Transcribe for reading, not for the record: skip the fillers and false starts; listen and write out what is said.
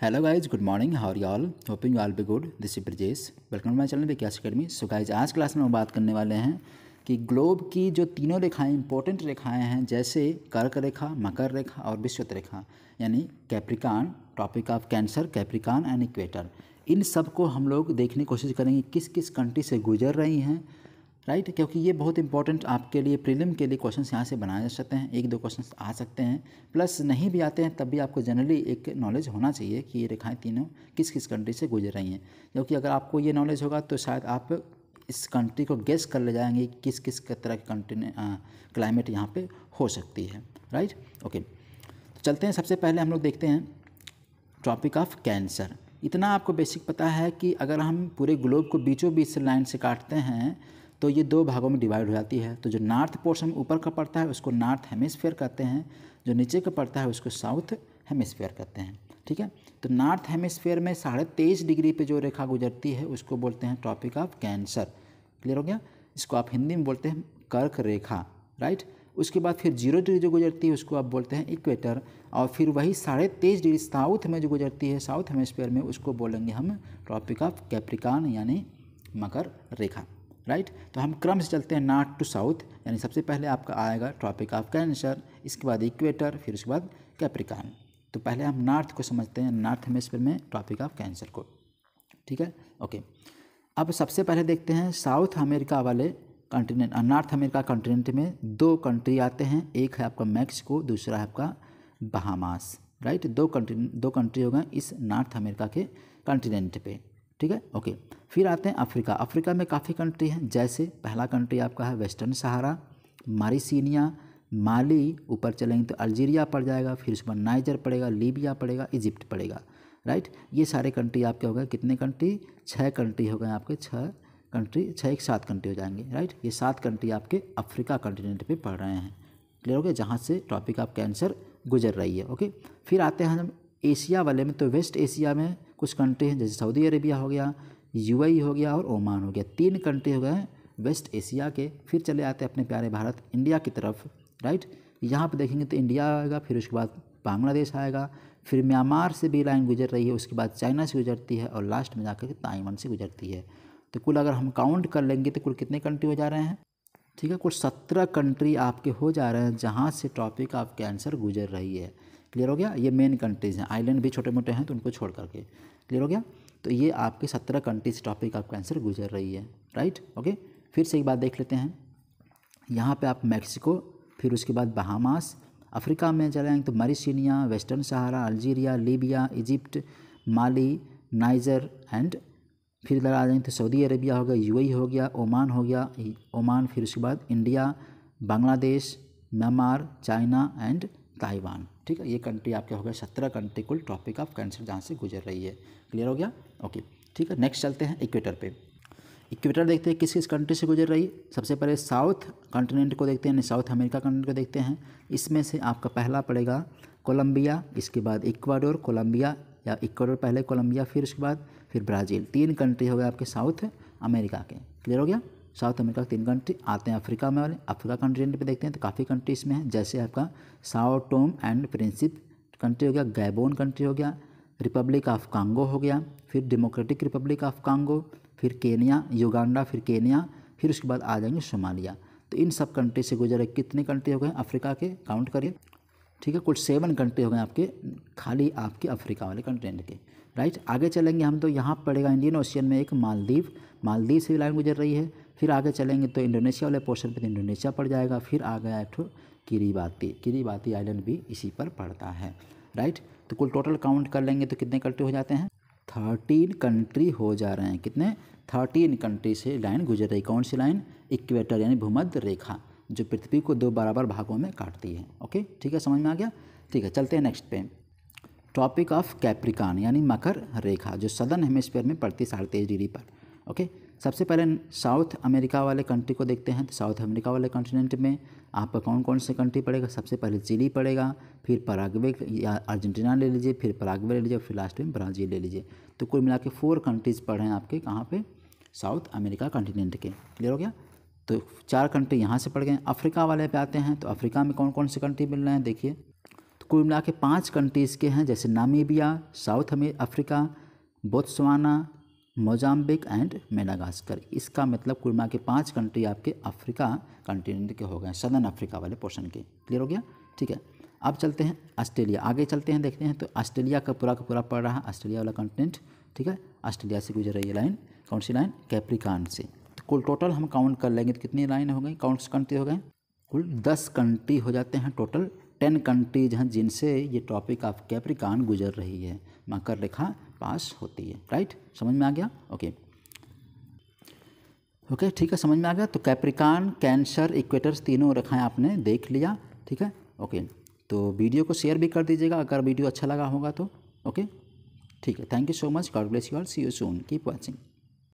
Hello guys, good morning, how are you all? Hoping you all be good. This is Brajesh, welcome to my channel Vikas academy. So guys, आज class में हम बात करने वाले हैं कि ग्लोब की जो तीनों रेखाएं इंपॉर्टेंट रेखाएं हैं, जैसे कर्क रेखा, मकर रेखा और विषुवत रेखा, यानी Capricorn, Tropic of Cancer, Capricorn and equator. इन सब को हम लोग देखने की कोशिश करेंगे किस किस कंट्री से गुजर रही हैं, राइट। क्योंकि ये बहुत इंपॉर्टेंट आपके लिए, प्रीलिम के लिए क्वेश्चंस यहाँ से बनाए जा सकते हैं। एक दो क्वेश्चंस आ सकते हैं, प्लस नहीं भी आते हैं तब भी आपको जनरली एक नॉलेज होना चाहिए कि ये रेखाएं तीनों किस किस कंट्री से गुजर रही हैं। क्योंकि अगर आपको ये नॉलेज होगा तो शायद आप इस कंट्री को गेस कर ले जाएंगे किस किस तरह की कंट्री क्लाइमेट यहाँ पे हो सकती है, राइट। ओके, तो चलते हैं। सबसे पहले हम लोग देखते हैं ट्रॉपिक ऑफ कैंसर। इतना आपको बेसिक पता है कि अगर हम पूरे ग्लोब को बीचों बीच से लाइन से काटते हैं तो ये दो भागों में डिवाइड हो जाती है। तो जो नॉर्थ पोर्शन ऊपर का पड़ता है उसको नॉर्थ हेमिस्फीयर कहते हैं, जो नीचे का पड़ता है उसको साउथ हेमिस्फीयर कहते हैं, ठीक है। तो नॉर्थ हेमिस्फीयर में 23.5 डिग्री पे जो रेखा गुजरती है उसको बोलते हैं ट्रॉपिक ऑफ कैंसर। क्लियर हो गया? इसको आप हिंदी में बोलते हैं कर्क रेखा, राइट। उसके बाद फिर 0 डिग्री जो गुजरती है उसको आप बोलते हैं इक्वेटर, और फिर वही 23.5 डिग्री साउथ में जो गुजरती है साउथ हेमिस्फीयर में उसको बोलेंगे हम ट्रॉपिक ऑफ कैप्रिकॉन यानी मकर रेखा, राइट। तो हम क्रम से चलते हैं नॉर्थ टू साउथ, यानी सबसे पहले आपका आएगा ट्रॉपिक ऑफ कैंसर, इसके बाद इक्वेटर, फिर उसके बाद कैप्रिकॉन। तो पहले हम नॉर्थ को समझते हैं, नॉर्थ हेमिस्फीयर में ट्रॉपिक ऑफ कैंसर को, ठीक है। ओके, अब सबसे पहले देखते हैं साउथ अमेरिका वाले कॉन्टिनेंट, नॉर्थ अमेरिका कॉन्टिनेंट में दो कंट्री आते हैं। एक है आपका मैक्सिको, दूसरा है आपका बहामास, राइट। दो कंट्री हो गए इस नॉर्थ अमेरिका के कॉन्टिनेंट पे, ठीक है। ओके, फिर आते हैं अफ्रीका। अफ्रीका में काफ़ी कंट्री हैं, जैसे पहला कंट्री आपका है वेस्टर्न सहारा, मारिसीनिया, माली, ऊपर चलेंगे तो अल्जीरिया पड़ जाएगा, फिर उसके बाद नाइजर पड़ेगा, लीबिया पड़ेगा, इजिप्ट पड़ेगा, राइट। ये सारे कंट्री आपके हो गए, कितने कंट्री? 6 कंट्री हो गए आपके, 6 कंट्री, 6 एक 7 कंट्री हो जाएंगे, राइट। ये 7 कंट्री आपके अफ्रीका कॉन्टिनेंट पे पड़ रहे हैं। क्लियर हो गया? जहाँ से ट्रॉपिक ऑफ कैंसर गुजर रही है। ओके, फिर आते हैं हम एशिया वाले में। तो वेस्ट एशिया में कुछ कंट्री हैं, जैसे सऊदी अरेबिया हो गया, यूएई हो गया और ओमान हो गया। 3 कंट्री हो गए हैं वेस्ट एशिया के। फिर चले आते हैं अपने प्यारे भारत इंडिया की तरफ, राइट। यहाँ पे देखेंगे तो इंडिया आएगा, फिर उसके बाद बांग्लादेश आएगा, फिर म्यांमार से भी लाइन गुजर रही है, उसके बाद चाइना से गुजरती है और लास्ट में जाकर के ताइवान से गुजरती है। तो कुल अगर हम काउंट कर लेंगे तो कुल कितने कंट्री हो जा रहे हैं? ठीक है, कुल 17 कंट्री आपके हो जा रहे हैं जहाँ से ट्रॉपिक ऑफ कैंसर गुजर रही है। क्लियर हो गया? ये मेन कंट्रीज़ हैं, आइलैंड भी छोटे मोटे हैं तो उनको छोड़ करके। क्लियर हो गया? तो ये आपके 17 कंट्रीज ट्रॉपिक ऑफ कैंसर गुजर रही है, राइट। ओके, फिर से एक बात देख लेते हैं। यहाँ पे आप मैक्सिको, फिर उसके बाद बहामास, अफ्रीका में चलेंगे तो Mauritania, Western Sahara, Algeria, Libya, Egypt, Mali, Niger and फिर इधर आ जाएंगे तो सऊदी अरेबिया हो गया, यूएई हो गया, ओमान हो गया, ओमान, फिर उसके बाद India, Bangladesh, Myanmar, China and Taiwan, ठीक है। ये कंट्री आपके हो गए 17 कंट्री कुल ट्रॉपिक ऑफ कैंसर जहाँ से गुजर रही है। क्लियर हो गया? ओके, ठीक है। नेक्स्ट चलते हैं इक्वेटर पे। इक्वेटर देखते हैं किस किस कंट्री से गुजर रही। सबसे पहले साउथ कॉन्टिनेंट को देखते हैं, साउथ अमेरिका कॉन्टिनेंट को देखते हैं। इसमें से आपका पहला पड़ेगा कोलंबिया, इसके बाद इक्वाडोर, कोलंबिया या इक्वाडोर पहले, कोलंबिया फिर उसके बाद फिर ब्राज़ील। 3 कंट्री हो गए आपके साउथ अमेरिका के। क्लियर हो गया? साउथ अमेरिका के 3 कंट्री। आते हैं अफ्रीका में वाले, अफ्रीका कॉन्टिनेंट पे देखते हैं तो काफ़ी कंट्री इसमें हैं, जैसे आपका Sao Tome and Principe country हो गया, गैबोन कंट्री हो गया, रिपब्लिक ऑफ कांगो हो गया, फिर डेमोक्रेटिक रिपब्लिक ऑफ कांगो, फिर केनिया, युगांडा, फिर केनिया, फिर उसके बाद आ जाएंगे सोमालिया। तो इन सब कंट्री से गुजरे कितने कंट्री हो गए अफ्रीका के? काउंट करिए, ठीक है। कुल 7 कंट्री हो गए आपके, खाली आपके अफ्रीका वाले कंटिनेंट के, राइट। आगे चलेंगे हम तो यहाँ पड़ेगा इंडियन ओशियन में एक मालदीव, मालदीव से भी लाइन गुजर रही है। फिर आगे चलेंगे तो इंडोनेशिया वाले पोर्शन पे तो इंडोनेशिया पड़ जाएगा। फिर आ गया एक ठो किरीबाती, किरीबाती आइलैंड भी इसी पर पड़ता है, राइट। तो कुल टोटल काउंट कर लेंगे तो कितने कंट्री हो जाते हैं? 13 कंट्री हो जा रहे हैं। कितने? 13 कंट्री से लाइन गुजर रही। कौन सी लाइन? इक्वेटर यानी भूमध्य रेखा, जो पृथ्वी को 2 बराबर भागों में काटती है। ओके, ठीक है, समझ में आ गया? ठीक है, चलते हैं नेक्स्ट पे। ट्रॉपिक ऑफ कैप्रिकॉन यानी मकर रेखा, जो सदर्न हेमिस्फीयर में पड़ती है 23.5 डिग्री पर। ओके, सबसे पहले साउथ अमेरिका वाले कंट्री को देखते हैं। तो साउथ अमेरिका वाले कॉन्टिनेंट में आपका कौन कौन से कंट्री पड़ेगा? सबसे पहले चिली पड़ेगा, फिर पराग्वे या अर्जेंटीना ले लीजिए, फिर पराग्वे ले लीजिए, फिर लास्ट में ब्राज़ील ले लीजिए। तो कुल मिला के 4 कंट्रीज़ पड़े हैं आपके, कहाँ पे? साउथ अमेरिका कॉन्टिनेंट के। क्लियर हो गया? तो 4 कंट्री यहाँ से पड़ गए। अफ्रीका वाले पे आते हैं तो अफ्रीका में कौन कौन से कंट्री मिल रहे हैं देखिए। तो कुल मिला के 5 कंट्रीज़ के हैं, जैसे Namibia, south Africa, Botswana, Mozambique and Madagascar. इसका मतलब कुल मिला के 5 कंट्री आपके अफ्रीका कॉन्टिनेंट के हो गए, सदर्न अफ्रीका वाले पोर्शन के। क्लियर हो गया? ठीक है, अब चलते हैं ऑस्ट्रेलिया, आगे चलते हैं, देखते हैं। तो ऑस्ट्रेलिया का पूरा पड़ रहा है, ऑस्ट्रेलिया वाला कॉन्टिनेंट। ठीक है, ऑस्ट्रेलिया से गुजर रही है लाइन, कौन सी लाइन? कैप्रिकॉर्न से। तो कुल टोटल हम काउंट कर लेंगे तो कितनी लाइन हो गई, कौन सी कंट्री हो गए? कुल 10 कंट्री हो जाते हैं टोटल। 10 कंट्रीज हैं जिनसे ये टॉपिक ऑफ कैप्रिकॉर्न गुजर रही है, मकर रेखा पास होती है। राइट, समझ में आ गया? ओके, ठीक है, समझ में आ गया। तो कैप्रिकॉर्न, कैंसर, इक्वेटर्स तीनों रेखाएं आपने देख लिया। ठीक है, ओके। तो वीडियो को शेयर भी कर दीजिएगा अगर वीडियो अच्छा लगा होगा तो। ओके, ठीक है, thank you so much, God bless you all, see you soon, keep watching.